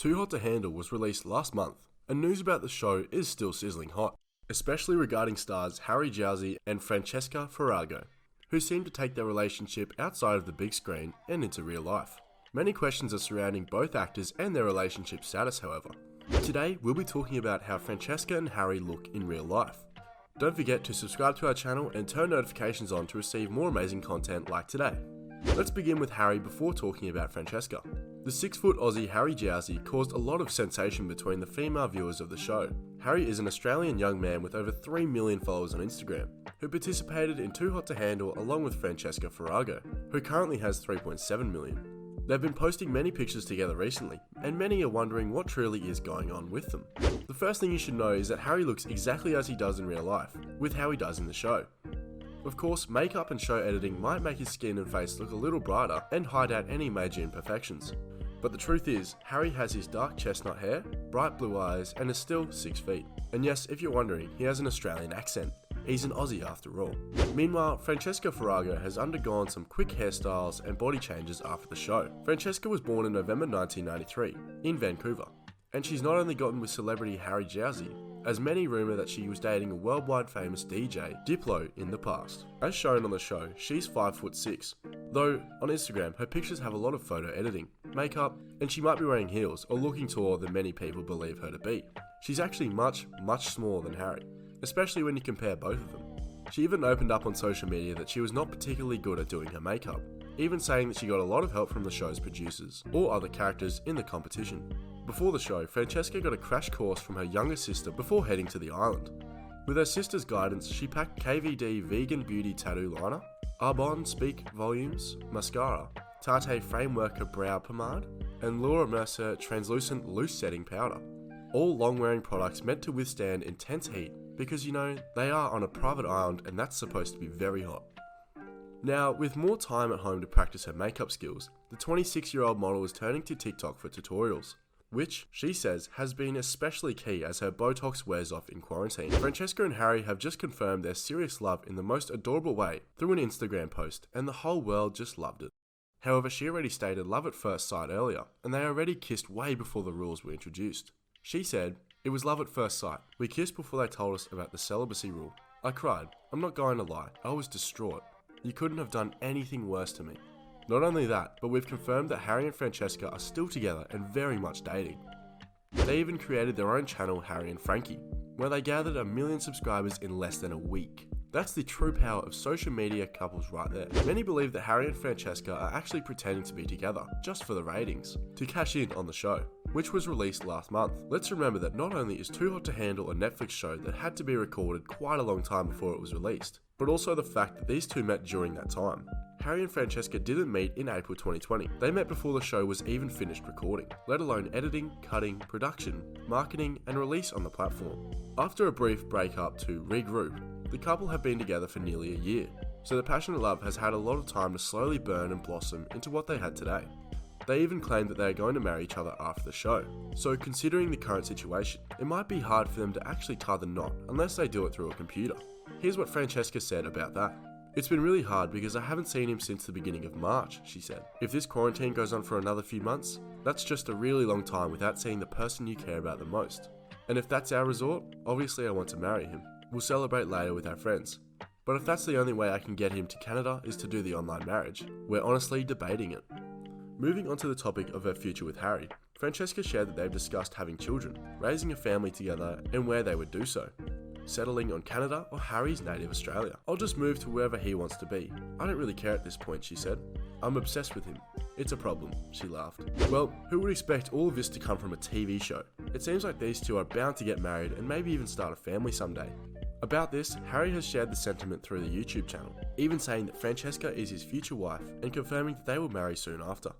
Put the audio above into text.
Too Hot to Handle was released last month, and news about the show is still sizzling hot, especially regarding stars Harry Jowsey and Francesca Webb, who seem to take their relationship outside of the big screen and into real life. Many questions are surrounding both actors and their relationship status, however. Today, we'll be talking about how Francesca and Harry look in real life. Don't forget to subscribe to our channel and turn notifications on to receive more amazing content like today. Let's begin with Harry before talking about Francesca. The 6-foot Aussie Harry Jowsey caused a lot of sensation between the female viewers of the show. Harry is an Australian young man with over 3 million followers on Instagram, who participated in Too Hot to Handle along with Francesca Webb, who currently has 3.7 million. They've been posting many pictures together recently, and many are wondering what truly is going on with them. The first thing you should know is that Harry looks exactly as he does in real life, with how he does in the show. Of course, makeup and show editing might make his skin and face look a little brighter and hide out any major imperfections. But the truth is, Harry has his dark chestnut hair, bright blue eyes, and is still 6 feet. And yes, if you're wondering, he has an Australian accent. He's an Aussie after all. Meanwhile, Francesca Webb has undergone some quick hairstyles and body changes after the show. Francesca was born in November 1993 in Vancouver, and she's not only gotten with celebrity Harry Jowsey, as many rumour that she was dating a worldwide famous DJ, Diplo, in the past. As shown on the show, she's 5'6", though on Instagram her pictures have a lot of photo editing, makeup, and she might be wearing heels or looking taller than many people believe her to be. She's actually much smaller than Harry, especially when you compare both of them. She even opened up on social media that she was not particularly good at doing her makeup, even saying that she got a lot of help from the show's producers or other characters in the competition. Before the show, Francesca got a crash course from her younger sister before heading to the island. With her sister's guidance, she packed KVD Vegan Beauty Tattoo Liner, Arbonne Speak Volumes Mascara, Tarte Frameworker Brow Pomade, and Laura Mercier Translucent Loose Setting Powder. All long-wearing products meant to withstand intense heat because, you know, they are on a private island and that's supposed to be very hot. Now, with more time at home to practice her makeup skills, the 26-year-old model is turning to TikTok for tutorials, which, she says, has been especially key as her Botox wears off in quarantine. Francesca and Harry have just confirmed their serious love in the most adorable way through an Instagram post, and the whole world just loved it. However, she already stated love at first sight earlier, and they already kissed way before the rules were introduced. She said, "It was love at first sight. We kissed before they told us about the celibacy rule. I cried. I'm not going to lie. I was distraught. You couldn't have done anything worse to me." Not only that, but we've confirmed that Harry and Francesca are still together and very much dating. They even created their own channel, Harry and Frankie, where they gathered 1 million subscribers in less than a week. That's the true power of social media couples right there. Many believe that Harry and Francesca are actually pretending to be together, just for the ratings, to cash in on the show, which was released last month. Let's remember that not only is Too Hot to Handle a Netflix show that had to be recorded quite a long time before it was released, but also the fact that these two met during that time. Harry and Francesca didn't meet in April 2020. They met before the show was even finished recording, let alone editing, cutting, production, marketing, and release on the platform. After a brief breakup to regroup, the couple have been together for nearly a year, so the passionate love has had a lot of time to slowly burn and blossom into what they had today. They even claim that they are going to marry each other after the show. So considering the current situation, it might be hard for them to actually tie the knot unless they do it through a computer. Here's what Francesca said about that. "It's been really hard because I haven't seen him since the beginning of March," she said. "If this quarantine goes on for another few months, that's just a really long time without seeing the person you care about the most. And if that's our resort, obviously I want to marry him. We'll celebrate later with our friends. But if that's the only way I can get him to Canada is to do the online marriage, we're honestly debating it." Moving on to the topic of her future with Harry, Francesca shared that they've discussed having children, raising a family together, and where they would do so. Settling on Canada or Harry's native Australia. "I'll just move to wherever he wants to be. I don't really care at this point," she said. "I'm obsessed with him. It's a problem," she laughed. Well, who would expect all of this to come from a TV show? It seems like these two are bound to get married and maybe even start a family someday. About this, Harry has shared the sentiment through the YouTube channel, even saying that Francesca is his future wife and confirming that they will marry soon after.